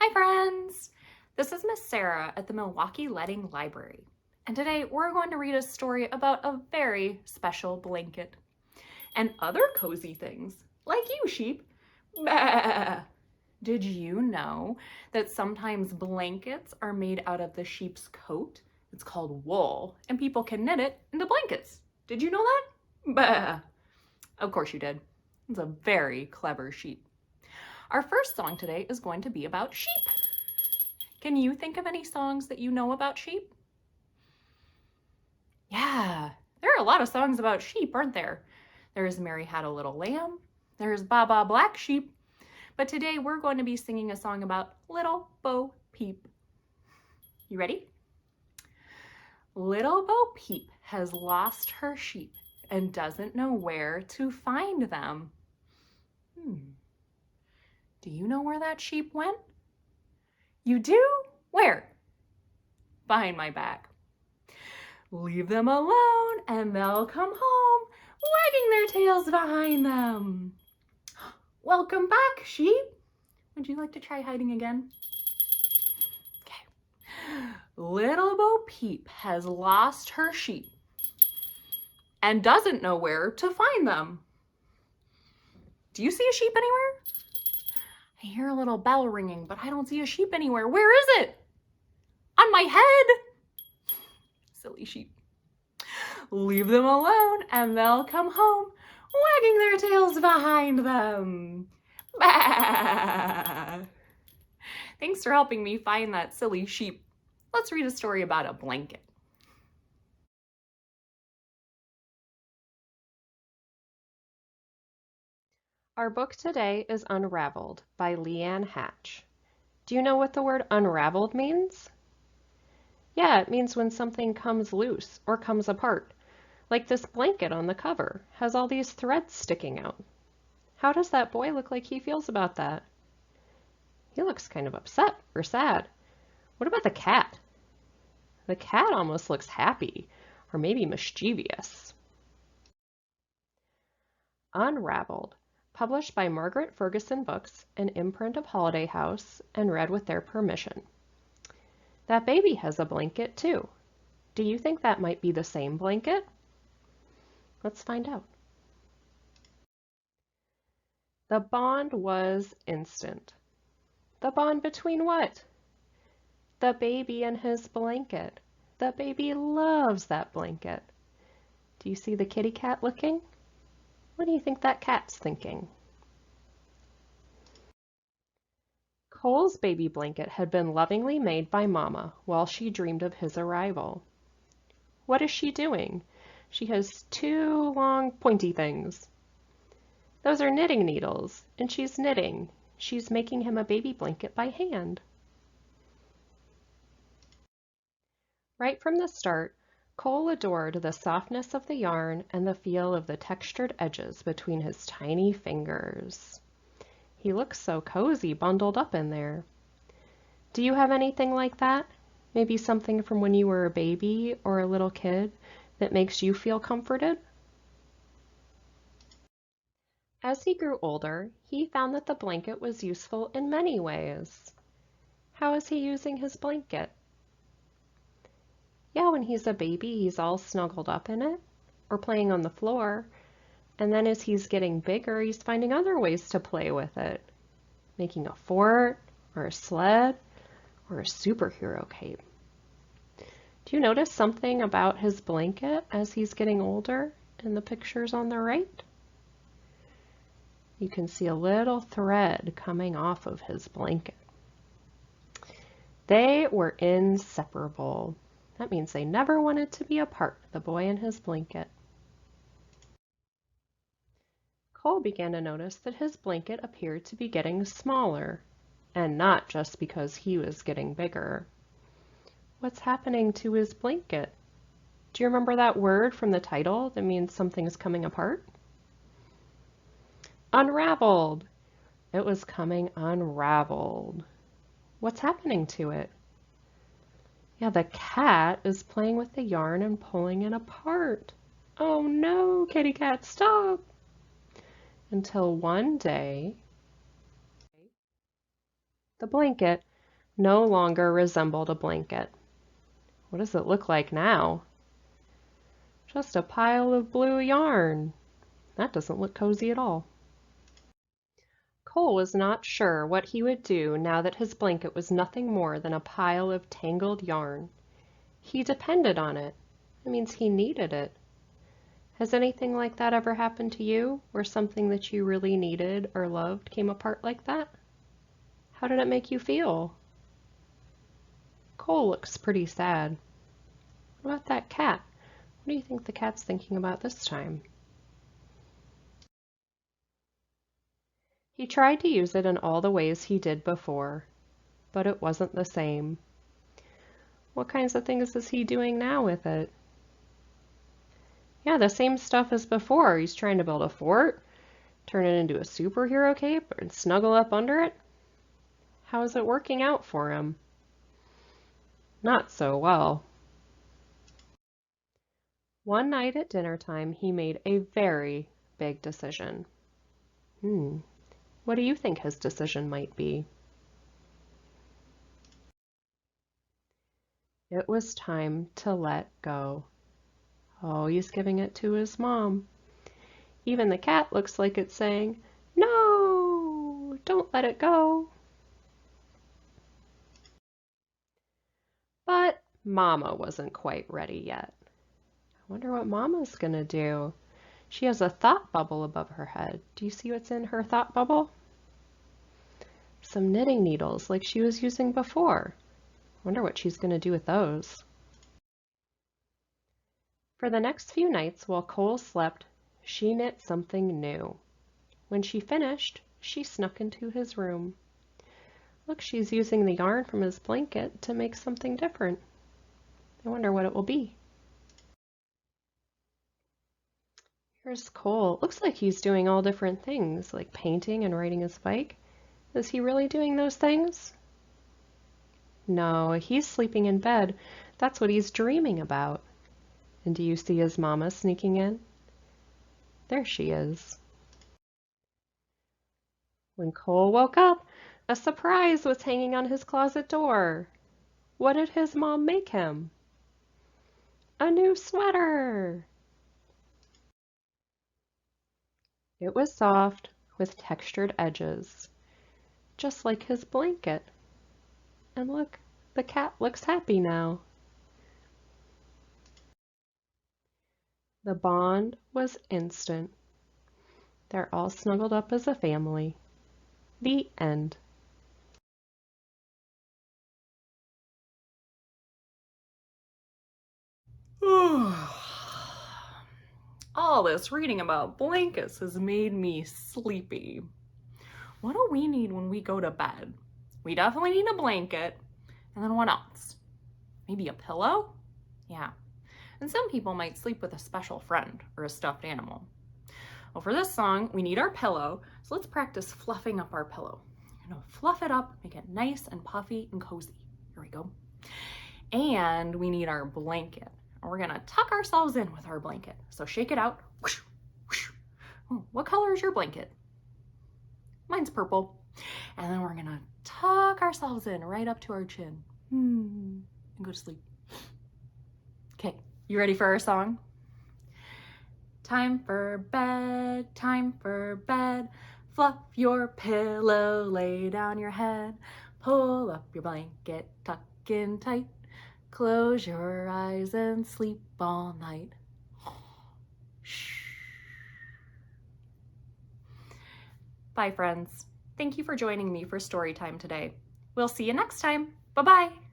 Hi friends! This is Miss Sara at the Milwaukee Leading Library, and today we're going to read a story about a very special blanket and other cozy things, like you sheep. Bah! Did you know that sometimes blankets are made out of the sheep's coat? It's called wool, and people can knit it into blankets. Did you know that? Bah! Of course you did. It's a very clever sheep. Our first song today is going to be about sheep. Can you think of any songs that you know about sheep? Yeah, there are a lot of songs about sheep, aren't there? There's Mary Had a Little Lamb, there's Baa Black Sheep, but today we're going to be singing a song about little Bo Peep. You ready? Little Bo Peep has lost her sheep and doesn't know where to find them. Do you know where that sheep went? You do? Where? Behind my back. Leave them alone and they'll come home, wagging their tails behind them. Welcome back, sheep. Would you like to try hiding again? Okay. Little Bo Peep has lost her sheep and doesn't know where to find them. Do you see a sheep anywhere? I hear a little bell ringing, but I don't see a sheep anywhere. Where is it? On my head. Silly sheep. Leave them alone and they'll come home, wagging their tails behind them. Bah! Thanks for helping me find that silly sheep. Let's read a story about a blanket. Our book today is Unraveled by Leanne Hatch. Do you know what the word unraveled means? Yeah, it means when something comes loose or comes apart, like this blanket on the cover has all these threads sticking out. How does that boy look like he feels about that? He looks kind of upset or sad. What about the cat? The cat almost looks happy or maybe mischievous. Unraveled, published by Margaret Ferguson Books, an imprint of Holiday House, and read with their permission. That baby has a blanket too. Do you think that might be the same blanket? Let's find out. The bond was instant. The bond between what? The baby and his blanket. The baby loves that blanket. Do you see the kitty cat looking? What do you think that cat's thinking? Cole's baby blanket had been lovingly made by Mama while she dreamed of his arrival. What is she doing? She has two long pointy things. Those are knitting needles, and she's knitting. She's making him a baby blanket by hand. Right from the start, Cole adored the softness of the yarn and the feel of the textured edges between his tiny fingers. He looks so cozy bundled up in there. Do you have anything like that? Maybe something from when you were a baby or a little kid that makes you feel comforted? As he grew older, he found that the blanket was useful in many ways. How is he using his blanket? Yeah, when he's a baby, he's all snuggled up in it or playing on the floor. And then as he's getting bigger, he's finding other ways to play with it, making a fort or a sled or a superhero cape. Do you notice something about his blanket as he's getting older in the pictures on the right? You can see a little thread coming off of his blanket. They were inseparable. That means they never wanted to be apart, the boy and his blanket. Cole began to notice that his blanket appeared to be getting smaller, and not just because he was getting bigger. What's happening to his blanket? Do you remember that word from the title that means something's coming apart? Unraveled. It was coming unraveled. What's happening to it? Yeah, the cat is playing with the yarn and pulling it apart. Oh no, kitty cat, stop! Until one day, the blanket no longer resembled a blanket. What does it look like now? Just a pile of blue yarn. That doesn't look cozy at all. Cole was not sure what he would do now that his blanket was nothing more than a pile of tangled yarn. He depended on it. It means he needed it. Has anything like that ever happened to you, where something that you really needed or loved came apart like that? How did it make you feel? Cole looks pretty sad. What about that cat? What do you think the cat's thinking about this time? He tried to use it in all the ways he did before, but it wasn't the same. What kinds of things is he doing now with it? Yeah, the same stuff as before. He's trying to build a fort, turn it into a superhero cape, and snuggle up under it. How is it working out for him? Not so well. One night at dinner time, he made a very big decision. What do you think his decision might be? It was time to let go. Oh, he's giving it to his mom. Even the cat looks like it's saying, "No, don't let it go." But Mama wasn't quite ready yet. I wonder what Mama's gonna do. She has a thought bubble above her head. Do you see what's in her thought bubble? Some knitting needles like she was using before. I wonder what she's gonna do with those. For the next few nights while Cole slept, she knit something new. When she finished, she snuck into his room. Look, she's using the yarn from his blanket to make something different. I wonder what it will be. Here's Cole. Looks like he's doing all different things, like painting and riding his bike. Is he really doing those things? No, he's sleeping in bed. That's what he's dreaming about. And do you see his mama sneaking in? There she is. When Cole woke up, a surprise was hanging on his closet door. What did his mom make him? A new sweater! It was soft, with textured edges, just like his blanket. And look, the cat looks happy now. The bond was instant. They're all snuggled up as a family. The end. All this reading about blankets has made me sleepy. What do we need when we go to bed? We definitely need a blanket. And then what else? Maybe a pillow? Yeah. And some people might sleep with a special friend or a stuffed animal. Well, for this song, we need our pillow. So let's practice fluffing up our pillow. Fluff it up, make it nice and puffy and cozy. Here we go. And we need our blanket. And we're gonna tuck ourselves in with our blanket. So shake it out. Whoosh, whoosh. What color is your blanket? Mine's purple. And then we're gonna tuck ourselves in right up to our chin. And go to sleep. Okay, you ready for our song? Time for bed, time for bed. Fluff your pillow, lay down your head. Pull up your blanket, tuck in tight. Close your eyes and sleep all night. Shh. Bye, friends. Thank you for joining me for Storytime today. We'll see you next time. Bye-bye.